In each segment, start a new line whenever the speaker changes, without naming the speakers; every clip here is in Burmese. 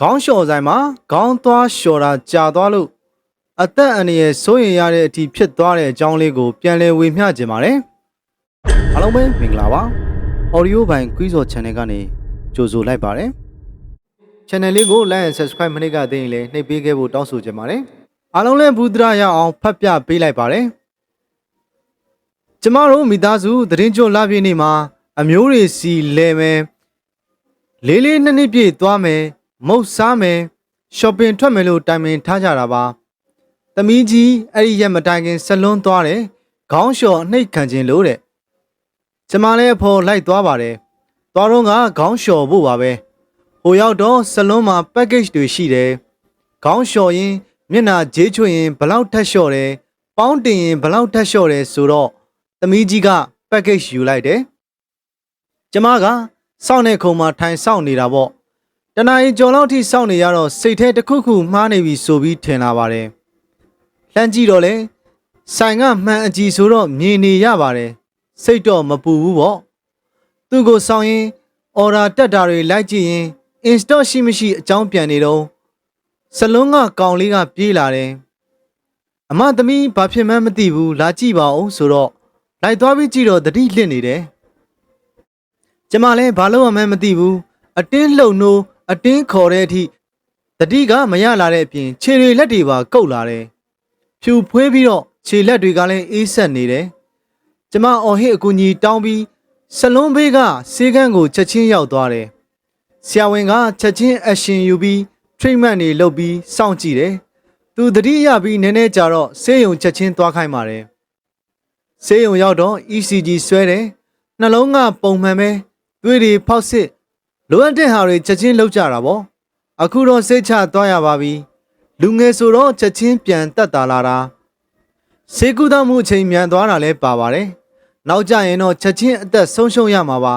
ခေါင်းလျှော်ဆိုင်မှာခေါင်းသွားလျှော်တာကြာသွားလို့အသက်အန္တရာယ်စိုးရိမ်ရတဲ့အထိဖြစ်သွားတဲ့အကြောင်းလေးကိုပြန်လည်ဝေမျှခြင်းပါတယ်အားလုံးပဲမင်္ဂလာပါ Audio ဘိုင်ကွီးစော် channel ကနေကြိုဆိုလိုက်ပါတယ် channel လေးကို like and subscribe မနှိပ်ကသိရင်လည်းနှိပ်ပေးခဲ့ဖို့တောင်းဆိုချင်ပါတယ်အားလုံးလည်းဘူးဒရာရအောင်ဖတ်ပြပေးလိုက်ပါတယ်ကျမတို့မိသားစုသတင်းကြွလာပြည့်နေ့မှာအမျိုးတွေစီလဲမယ်လေးလေးနှစ်နှစ်ပြည့်သွားမယ်မုတ်စားမယ် shopping ထွက်မယ်လို့တိုင်ပင်ထားကြတာပါသမီးကြီးအဲ့ဒီရက်မတိုင်ခင်ဆက်လွန်းသွားတယ်ခေါင်းလျှော်နှိပ်ခံခြင်းလို့တဲ့ကျမလည်းအဖော်လိုက်သွားပါတယ်သွားတော့ကခေါင်းလျှော်ဖို့ပါပဲဟိုရောက်တော့ဆက်လွန်းမှာ package တွေရှိတယ်ခေါင်းလျှော်ရင်မျက်နှာဂျေးချွတ်ရင်ဘလောက်ထက်လျှော့တယ်ပေါင်းတင်ရင်ဘလောက်ထက်လျှော့တယ်ဆိုတော့သမီးကြီးက package ယူလိုက်တယ်ကျမကစောင့်နေခုံမှာထိုင်စောင့်နေတာပေါ့တနားရီကျော်လောက်ထိစောင့်နေရတော့စိတ်ထဲတစ်ခုခုမှားနေပြီဆိုပြီးထင်လာပါတယ်လှမ်းကြည့်တော့လေဆိုင်ကမှန်အကြည့်ဆိုတော့မြင်နေရပါတယ်စိတ်တော့မပူဘူးပေါ့သူ့ကိုစောင့်ရင်အော်ဒါတက်တာတွေလိုက်ကြည့်ရင် install ရှိမရှိအကြောင်းပြန်နေတော့စလုံးကကောင်လေးကပြေးလာတယ်အမသမီးဘာဖြစ်မှန်းမသိဘူးလာကြည့်ပါဦးဆိုတော့လိုက်သွားပြီးကြည့်တော့တတိလစ်နေတယ်ကျမလည်းဘာလို့မှမသိဘူးအတင်းလှုပ်နိုးအတင်းခေါ်တဲ့အထိတတိကမရလာတဲ့အပြင်ခြေတွေလက်တွေပါကုတ်လာတယ်ဖြူဖွေးပြီးတော့ခြေလက်တွေကလည်းအေးဆက်နေတယ်ကျမအော်ဟစ်အကူကြီးတောင်းပြီးစလုံးဘေးကဆေးကန်းကိုချက်ချင်းရောက်သွားတယ်ဆရာဝန်ကချက်ချင်းအရှင်ယူပြီး treatment တွေလုပ်ပြီးစောင့်ကြည့်တယ်သူတတိရပြီးနည်းနည်းကြာတော့ဆေးရုံချက်ချင်းသွားခိုင်းပါတယ်ဆေးရုံရောက်တော့ ECG ဆွဲတယ်နှလုံးကပုံမှန်ပဲသွေးတွေဖောက်စစ်လိုအပ်တဲ့ဟာတွေချက်ချင်းလုပ်ကြတာပေါ့အခုတော့စိတ်ချသွားရပါပြီလူငယ်ဆိုတော့ချက်ချင်းပြန်တက်တာလာတာဆေးကုသမှုအချိန်မြန်သွားတာလည်းပါပါတယ်နောက်ကြရင်တော့ချက်ချင်းအသက်ဆုံးရှုံးရမှာပါ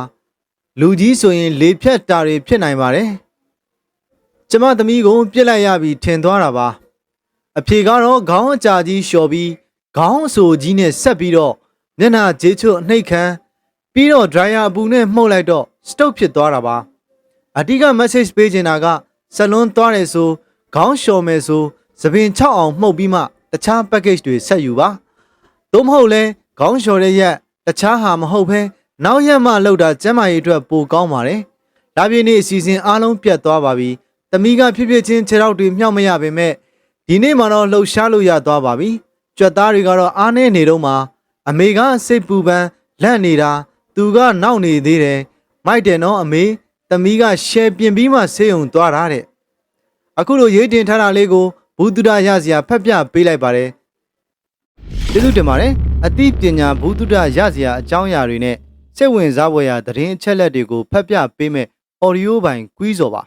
လူကြီးဆိုရင်လေဖြတ်တာတွေဖြစ်နိုင်ပါတယ်ကျမသမီးကိုပြစ်လိုက်ရပြီးထင်သွားတာပါအဖေကတော့ခေါင်းအကြာကြီးလျှော်ပြီးခေါင်းအဆိုကြီးနဲ့ဆက်ပြီးတော့မျက်နှာဂျေးချွတ်နှိပ်ခံပြီးတော့ dryer အပူနဲ့မှုတ်လိုက်တော့ stroke ဖြစ်သွားတာပါအဓိက message ပေးချင်တာကဆလွန်းသွားတယ်ဆိုခေါင်းလျှော်မယ်ဆိုသပင်6အောင်မှုတ်ပြီးမှတခြား package တွေဆက်ယူပါသို့မဟုတ်လဲခေါင်းလျှော်တဲ့ရက်တခြားဟာမဟုတ်ဘဲနောက်ရက်မှလောက်တာကျန်းမာရေးအတွက်ပိုကောင်းပါတယ်ဒါပြည့်နေ့အစီအစဉ်အားလုံးပြတ်သွားပါပြီသမီးကဖြစ်ဖြစ်ချင်းခြေထောက်တွေမြောက်မရပေမဲ့ဒီနေ့မှတော့လှုပ်ရှားလို့ရသွားပါပြီကြွက်သားတွေကတော့အားနေနေတော့မှအမေကစိတ်ပူပန်လန့်နေတာသူကနောက်နေသေးတယ်မိုက်တယ်နော်အမေသမီးကရှယ်ပြင်ပြီးမှဆေးရုံသွားတာတဲ့အခုလိုရေးတင်ထားတာလေးကိုဘူးတုဒရစရာဖတ်ပြပေးလိုက်ပါတယ်ကျေးဇူးတင်ပါတယ်အသိပညာဘူးတုဒရစရာအကြောင်းအရာတွေနဲ့စိတ်ဝင်စားဖွယ်ရာသတင်းအချက်လက်တွေကိုဖတ်ပြပေးမဲ့ audio ဘိုင်ကွီးစော်ပါ